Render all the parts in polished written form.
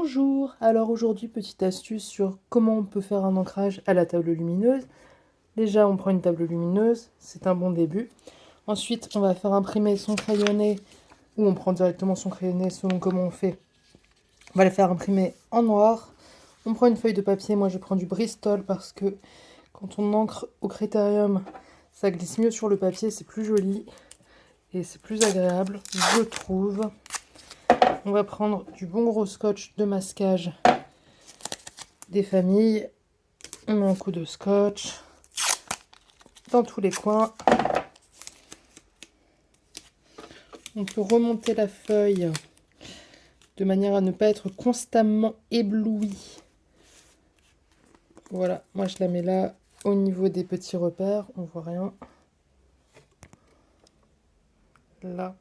Bonjour, alors aujourd'hui petite astuce sur comment on peut faire un ancrage à la table lumineuse. Déjà on prend une table lumineuse, c'est un bon début. Ensuite on va faire imprimer son crayonné, ou on prend directement son crayonné selon comment on fait. On va le faire imprimer en noir. On prend une feuille de papier, moi je prends du Bristol parce que quand on encre au Critérium, ça glisse mieux sur le papier, c'est plus joli et c'est plus agréable, je trouve. On va prendre du bon gros scotch de masquage des familles. On met un coup de scotch dans tous les coins. On peut remonter la feuille de manière à ne pas être constamment ébloui. Voilà, moi je la mets là au niveau des petits repères, on voit rien. Là.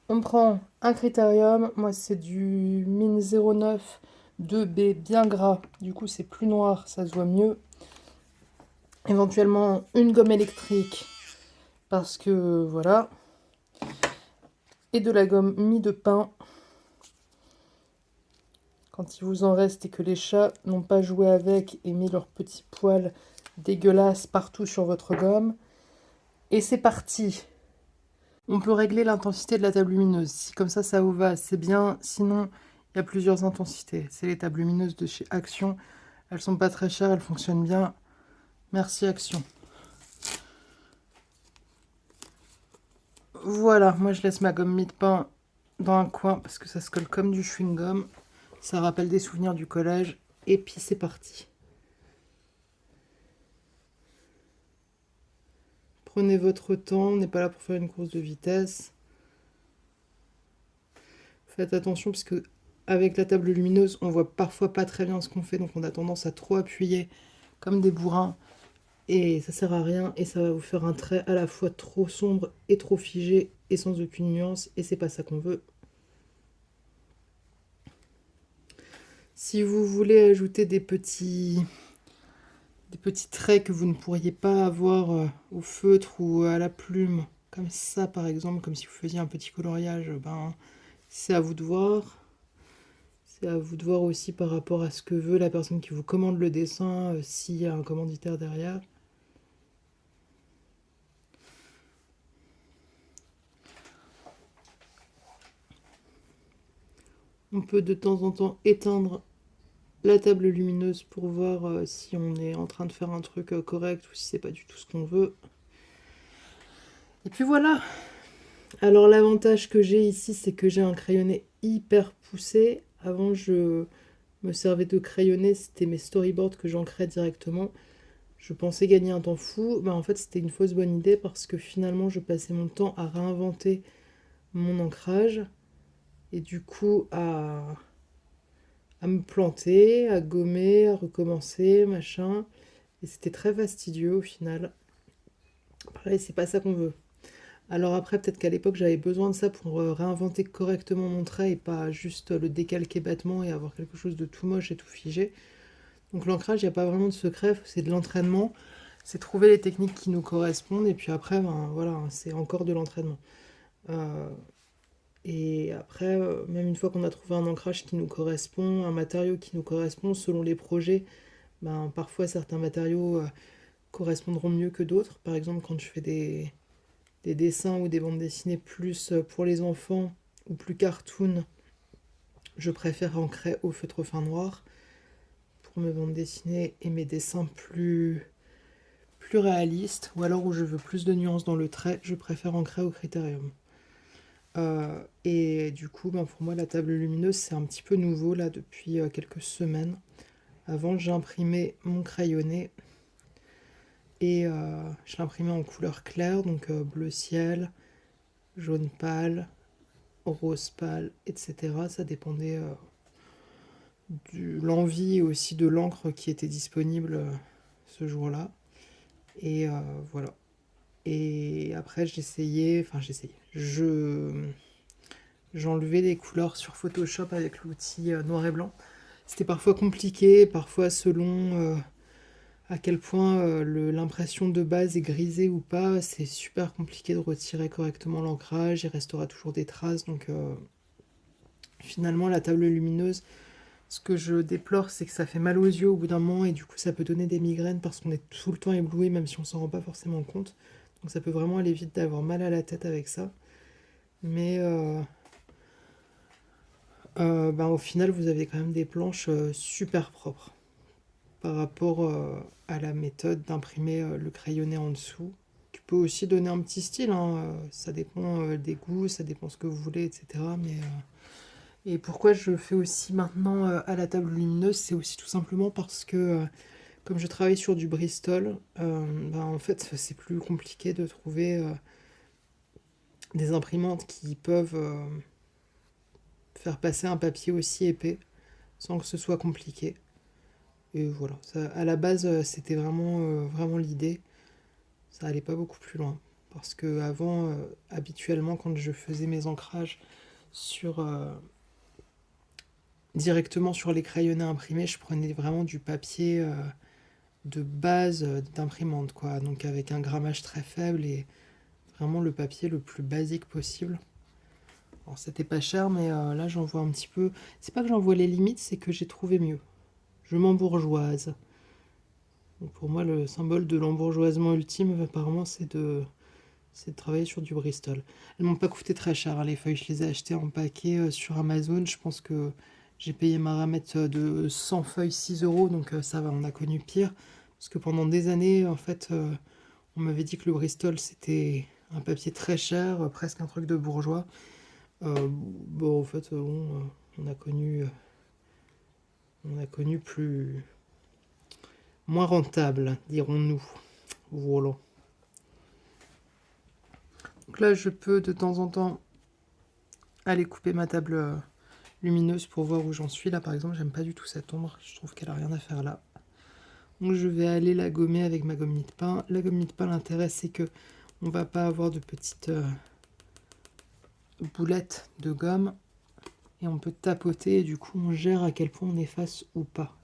On prend un Critérium, moi c'est du Mine 09 2B bien gras, du coup c'est plus noir, ça se voit mieux. Éventuellement une gomme électrique, parce que voilà. Et de la gomme mie de pain, quand il vous en reste et que les chats n'ont pas joué avec et mis leurs petits poils dégueulasses partout sur votre gomme. Et c'est parti! On peut régler l'intensité de la table lumineuse. Si comme ça vous va, c'est bien. Sinon, il y a plusieurs intensités. C'est les tables lumineuses de chez Action. Elles sont pas très chères, elles fonctionnent bien. Merci Action. Voilà, moi je laisse ma gomme mie de pain dans un coin parce que ça se colle comme du chewing-gum. Ça rappelle des souvenirs du collège. Et puis c'est parti. Prenez votre temps, on n'est pas là pour faire une course de vitesse. Faites attention parce que avec la table lumineuse, on voit parfois pas très bien ce qu'on fait, donc on a tendance à trop appuyer comme des bourrins. Et ça sert à rien et ça va vous faire un trait à la fois trop sombre et trop figé et sans aucune nuance et c'est pas ça qu'on veut. Si vous voulez ajouter des petits traits que vous ne pourriez pas avoir au feutre ou à la plume, comme ça par exemple, comme si vous faisiez un petit coloriage, ben, c'est à vous de voir. C'est à vous de voir aussi par rapport à ce que veut la personne qui vous commande le dessin, s'il y a un commanditaire derrière. On peut de temps en temps éteindre la table lumineuse pour voir si on est en train de faire un truc correct ou si c'est pas du tout ce qu'on veut. Et puis voilà. Alors l'avantage que j'ai ici, c'est que j'ai un crayonné hyper poussé. Avant, je me servais de crayonné, c'était mes storyboards que j'ancrais directement. Je pensais gagner un temps fou, mais en fait c'était une fausse bonne idée parce que finalement je passais mon temps à réinventer mon ancrage et du coup à me planter, à gommer, à recommencer, machin. Et c'était très fastidieux au final. Pareil, c'est pas ça qu'on veut. Alors après, peut-être qu'à l'époque, j'avais besoin de ça pour réinventer correctement mon trait et pas juste le décalquer bêtement et avoir quelque chose de tout moche et tout figé. Donc l'ancrage, il n'y a pas vraiment de secret, c'est de l'entraînement. C'est trouver les techniques qui nous correspondent et puis après, ben, voilà, c'est encore de l'entraînement. Euh, et après, même une fois qu'on a trouvé un ancrage qui nous correspond, un matériau qui nous correspond, selon les projets, ben, parfois certains matériaux correspondront mieux que d'autres. Par exemple, quand je fais des dessins ou des bandes dessinées plus pour les enfants ou plus cartoon, je préfère ancrer au feutre fin noir pour mes bandes dessinées et mes dessins plus réalistes, ou alors où je veux plus de nuances dans le trait, je préfère ancrer au Critérium. Et du coup, ben pour moi, la table lumineuse, c'est un petit peu nouveau là depuis quelques semaines. Avant, j'imprimais mon crayonné et je l'imprimais en couleur claire, donc bleu ciel, jaune pâle, rose pâle, etc. Ça dépendait de l'envie et aussi de l'encre qui était disponible ce jour-là. Et voilà. Et après, j'essayais, enfin j'essayais. j'enlevais les couleurs sur Photoshop avec l'outil noir et blanc. C'était parfois compliqué, parfois selon à quel point l'impression de base est grisée ou pas, c'est super compliqué de retirer correctement l'ancrage, il restera toujours des traces, donc finalement la table lumineuse, ce que je déplore, c'est que ça fait mal aux yeux au bout d'un moment et du coup ça peut donner des migraines parce qu'on est tout le temps ébloui même si on s'en rend pas forcément compte. Donc ça peut vraiment aller vite d'avoir mal à la tête avec ça. Mais ben, au final vous avez quand même des planches super propres par rapport à la méthode d'imprimer le crayonné en dessous. Qui peut aussi donner un petit style, hein, ça dépend des goûts, ça dépend ce que vous voulez, etc. Et pourquoi je le fais aussi maintenant à la table lumineuse, c'est aussi tout simplement parce que comme je travaille sur du Bristol, ben, en fait c'est plus compliqué de trouver des imprimantes qui peuvent faire passer un papier aussi épais sans que ce soit compliqué. Et voilà, ça, à la base c'était vraiment l'idée. Ça allait pas beaucoup plus loin. Parce que avant, habituellement, quand je faisais mes ancrages sur, directement sur les crayonnés imprimés, je prenais vraiment du papier de base d'imprimante, quoi. Donc avec un grammage très faible et vraiment le papier le plus basique possible. Alors c'était pas cher, mais là j'en vois un petit peu. C'est pas que j'en vois les limites, c'est que j'ai trouvé mieux. Je m'embourgeoise. Donc pour moi, le symbole de l'embourgeoisement ultime, apparemment, c'est de travailler sur du Bristol. Elles m'ont pas coûté très cher, hein, les feuilles. Je les ai achetées en paquet sur Amazon. Je pense que j'ai payé ma ramette de 100 feuilles 6 euros, donc ça va, on a connu pire. Parce que pendant des années, en fait, on m'avait dit que le Bristol, c'était un papier très cher, presque un truc de bourgeois. Bon, en fait, bon, on a connu plus... moins rentable, dirons-nous. Voilà. Donc là, je peux de temps en temps aller couper ma table lumineuse pour voir où j'en suis. Là, par exemple, j'aime pas du tout cette ombre. Je trouve qu'elle a rien à faire là. Donc je vais aller la gommer avec ma gomme de pain. La gomme de pain, l'intérêt, c'est que on va pas avoir de petites boulettes de gomme. Et on peut tapoter et du coup, on gère à quel point on efface ou pas.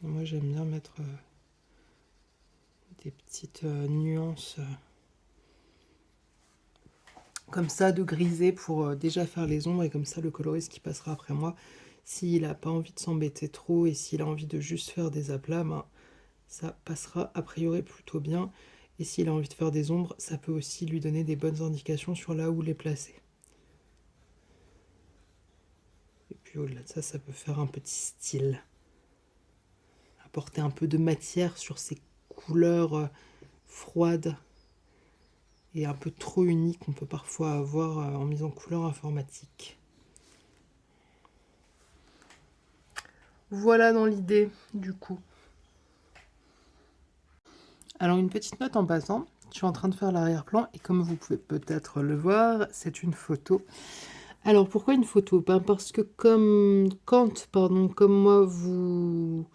Et moi, j'aime bien mettre des petites nuances comme ça de griser pour déjà faire les ombres et comme ça le coloriste qui passera après moi, s'il n'a pas envie de s'embêter trop et s'il a envie de juste faire des aplats, ben, ça passera a priori plutôt bien. Et s'il a envie de faire des ombres, ça peut aussi lui donner des bonnes indications sur là où les placer. Et puis au-delà de ça, ça peut faire un petit style. Apporter un peu de matière sur ces couleurs froides et un peu trop uniques qu'on peut parfois avoir en mise en couleur informatique. Voilà dans l'idée du coup. Alors une petite note en passant, je suis en train de faire l'arrière-plan et comme vous pouvez peut-être le voir, c'est une photo. Alors pourquoi une photo? Ben parce que comme moi vous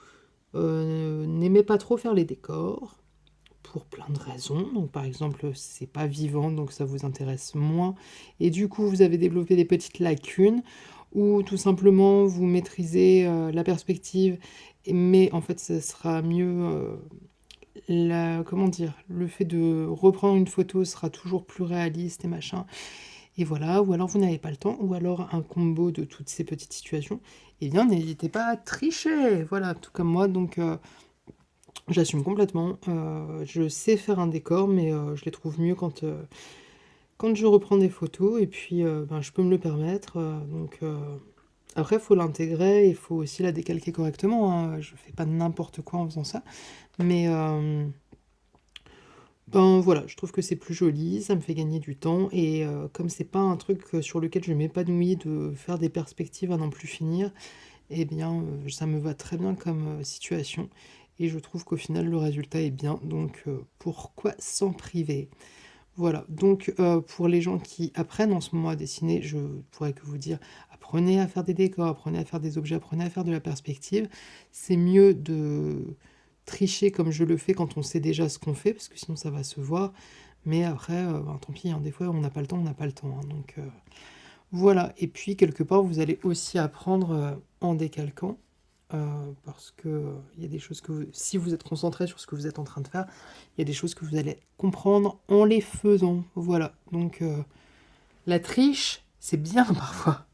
n'aimez pas trop faire les décors, pour plein de raisons. Donc par exemple, c'est pas vivant, donc ça vous intéresse moins. Et du coup, vous avez développé des petites lacunes, ou tout simplement vous maîtrisez la perspective, mais en fait, ça sera mieux. Comment dire, le fait de reprendre une photo sera toujours plus réaliste et machin. Et voilà, ou alors vous n'avez pas le temps, ou alors un combo de toutes ces petites situations. Eh bien, n'hésitez pas à tricher, voilà, tout comme moi. Donc, j'assume complètement. Je sais faire un décor, mais je les trouve mieux quand je reprends des photos. Et puis, ben, je peux me le permettre. Après, il faut l'intégrer. Il faut aussi la décalquer correctement, hein. Je fais pas n'importe quoi en faisant ça. Mais ben voilà, je trouve que c'est plus joli. Ça me fait gagner du temps. Et comme c'est pas un truc sur lequel je m'épanouis de faire des perspectives à n'en plus finir, eh bien, ça me va très bien comme situation. Et je trouve qu'au final, le résultat est bien. Donc, pourquoi s'en priver? Voilà. Donc, pour les gens qui apprennent en ce moment à dessiner, je pourrais que vous dire, apprenez à faire des décors, apprenez à faire des objets, apprenez à faire de la perspective. C'est mieux tricher comme je le fais quand on sait déjà ce qu'on fait, parce que sinon ça va se voir. Mais après, tant pis, hein, des fois on n'a pas le temps, on n'a pas le temps. Hein, donc voilà. Et puis quelque part, vous allez aussi apprendre en décalquant. Parce que il y a des choses que si vous êtes concentré sur ce que vous êtes en train de faire, il y a des choses que vous allez comprendre en les faisant. Voilà. Donc la triche, c'est bien parfois.